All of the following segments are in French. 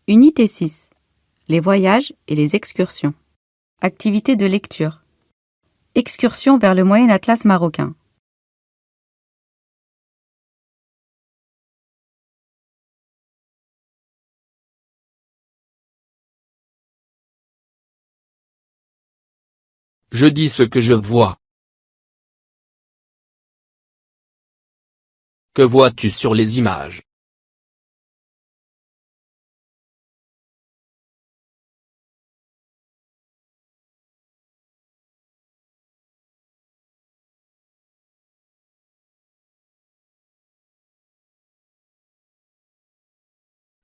Unité 6. Les voyages et les excursions. Activité de lecture. Excursion vers le Moyen Atlas marocain. Je dis ce que je vois. Que vois-tu sur les images?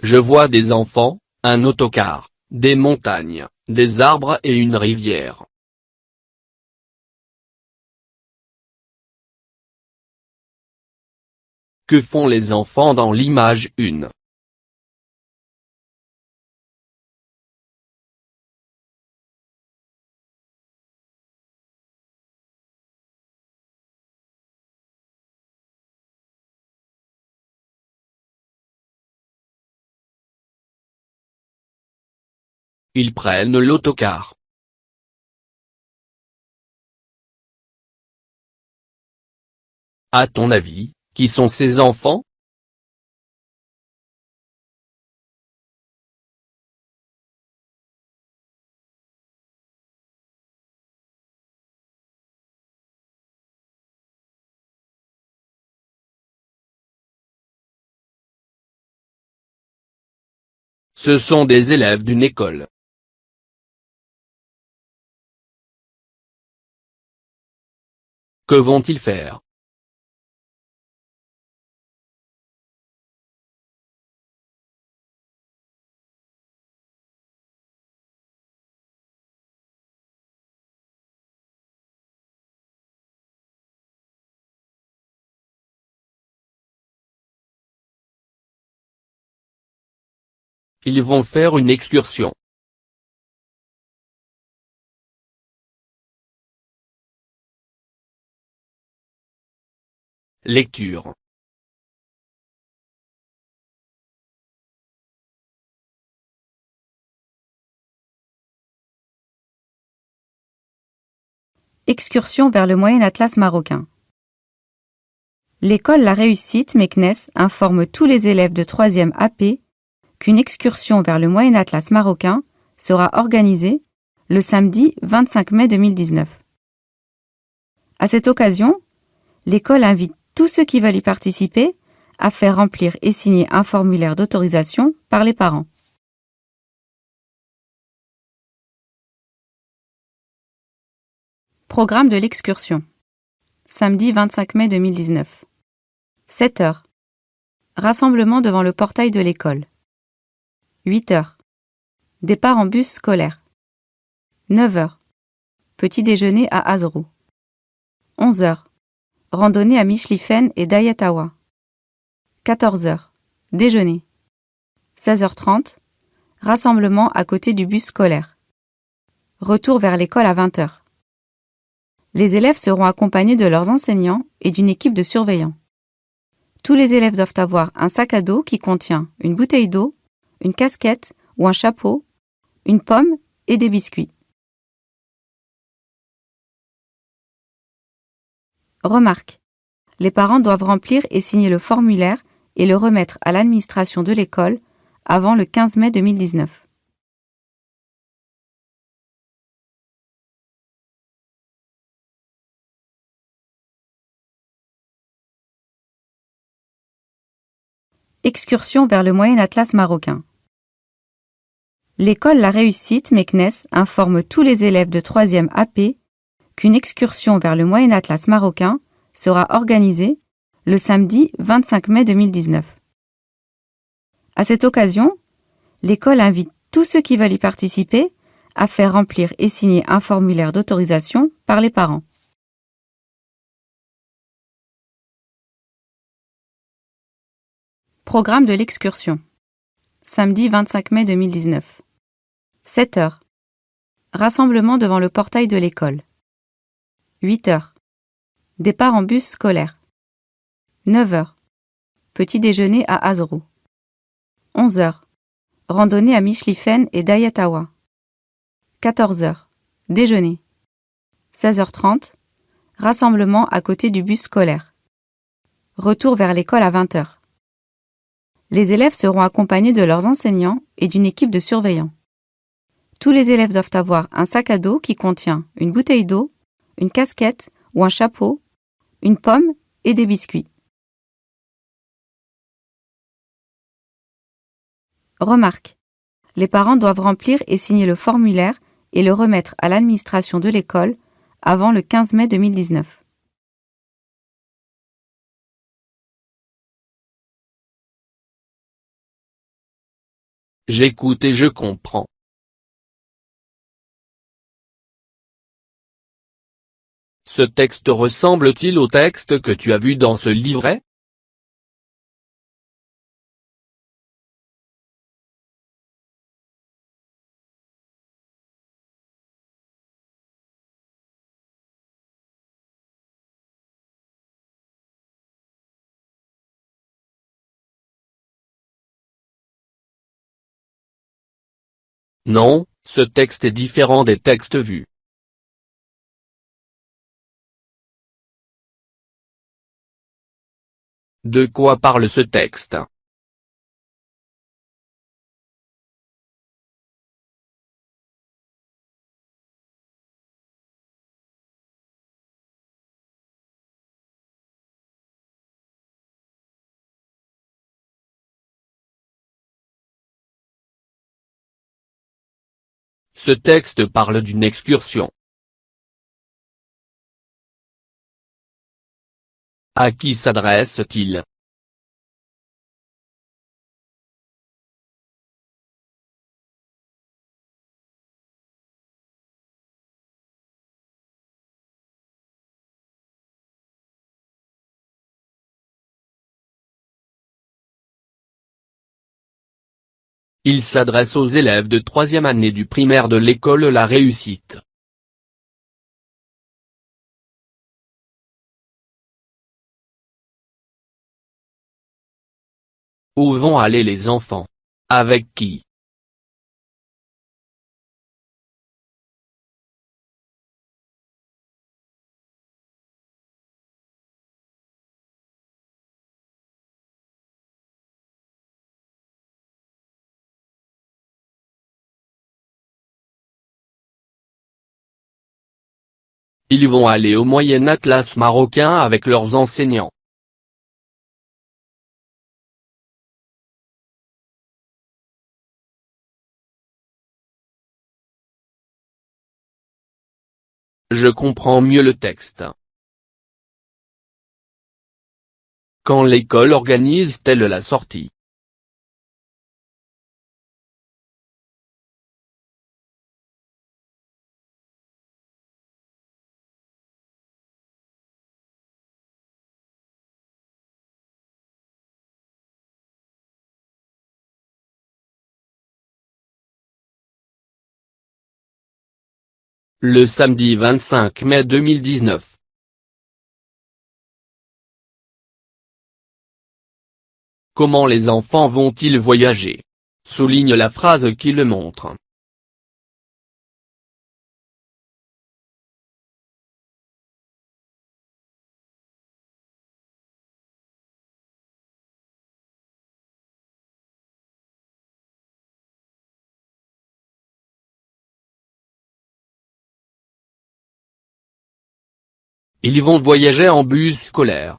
Je vois des enfants, un autocar, des montagnes, des arbres et une rivière. Que font les enfants dans l'image 1? Ils prennent l'autocar. À ton avis, qui sont ces enfants? Ce sont des élèves d'une école. Que vont-ils faire? Ils vont faire une excursion. Lecture. Excursion vers le Moyen Atlas marocain. L'école La Réussite Meknès informe tous les élèves de 3e AP qu'une excursion vers le Moyen Atlas marocain sera organisée le samedi 25 mai 2019. À cette occasion, l'école invite tous ceux qui veulent y participer à faire remplir et signer un formulaire d'autorisation par les parents. Programme de l'excursion. Samedi 25 mai 2019. 7 h. Rassemblement devant le portail de l'école. 8 h. Départ en bus scolaire. 9 h. Petit déjeuner à Azrou. 11 h. Randonnée à Michlifen et Dayatawa. 14 h. Déjeuner. 16h30. Rassemblement à côté du bus scolaire. Retour vers l'école à 20 h. Les élèves seront accompagnés de leurs enseignants et d'une équipe de surveillants. Tous les élèves doivent avoir un sac à dos qui contient une bouteille d'eau, une casquette ou un chapeau, une pomme et des biscuits. Remarque. Les parents doivent remplir et signer le formulaire et le remettre à l'administration de l'école avant le 15 mai 2019. Excursion vers le Moyen Atlas marocain. L'école La Réussite Meknès informe tous les élèves de 3e AP qu'une excursion vers le Moyen Atlas marocain sera organisée le samedi 25 mai 2019. À cette occasion, l'école invite tous ceux qui veulent y participer à faire remplir et signer un formulaire d'autorisation par les parents. Programme de l'excursion. Samedi 25 mai 2019. 7 h. Rassemblement devant le portail de l'école. 8 h. Départ en bus scolaire. 9 h. Petit déjeuner à Azrou. 11 h. Randonnée à Michlifen et Dayatawa. 14h. Déjeuner. 16h30. Rassemblement à côté du bus scolaire. Retour vers l'école à 20h. Les élèves seront accompagnés de leurs enseignants et d'une équipe de surveillants. Tous les élèves doivent avoir un sac à dos qui contient une bouteille d'eau, une casquette ou un chapeau, une pomme et des biscuits. Remarque. Les parents doivent remplir et signer le formulaire et le remettre à l'administration de l'école avant le 15 mai 2019. J'écoute et je comprends. Ce texte ressemble-t-il au texte que tu as vu dans ce livret? Non, ce texte est différent des textes vus. De quoi parle ce texte? Ce texte parle d'une excursion. À qui s'adresse-t-il? Il s'adresse aux élèves de 3e année du primaire de l'école La Réussite. Où vont aller les enfants? Avec qui? Ils vont aller au Moyen Atlas marocain avec leurs enseignants. Je comprends mieux le texte. Quand l'école organise-t-elle la sortie? Le samedi 25 mai 2019. Comment les enfants vont-ils voyager? Souligne la phrase qui le montre. Ils vont voyager en bus scolaire.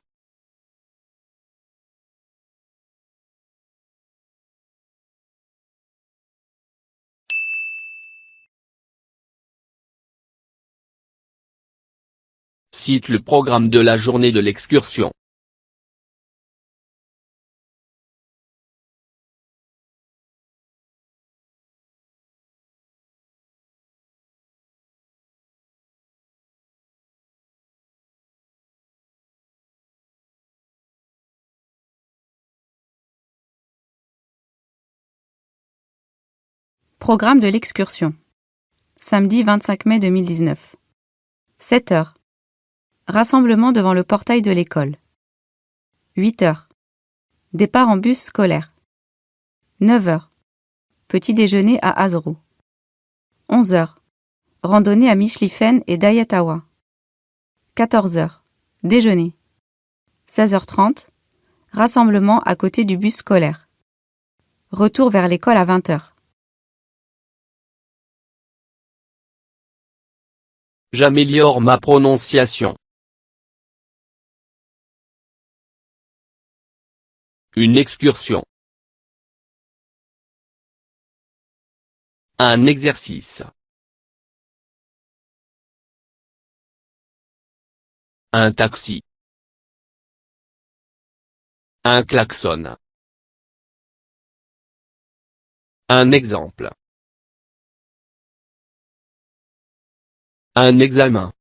Cite le programme de la journée de l'excursion. Programme de l'excursion. Samedi 25 mai 2019. 7h. Rassemblement devant le portail de l'école. 8h. Départ en bus scolaire. 9h. Petit déjeuner à Azrou. 11h. Randonnée à Michlifen et Dayatawa. 14h. Déjeuner. 16h30. Rassemblement à côté du bus scolaire. Retour vers l'école à 20h. J'améliore ma prononciation. Une excursion. Un exercice. Un taxi. Un klaxon. Un exemple. Un examen.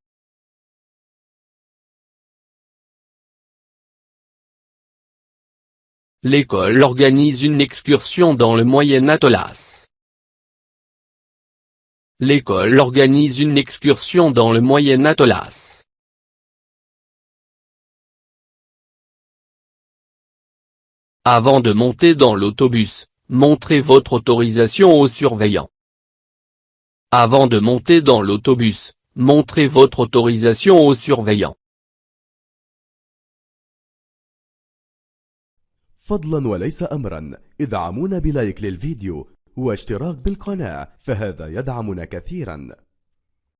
L'école organise une excursion dans le Moyen Atlas. L'école organise une excursion dans le Moyen Atlas. Avant de monter dans l'autobus, montrez votre autorisation au surveillant. Avant de monter dans l'autobus, montrez votre autorisation au surveillant. فضلا وليس أمرا ادعمونا بلايك للفيديو واشتراك بالقناة، فهذا يدعمنا كثيرا.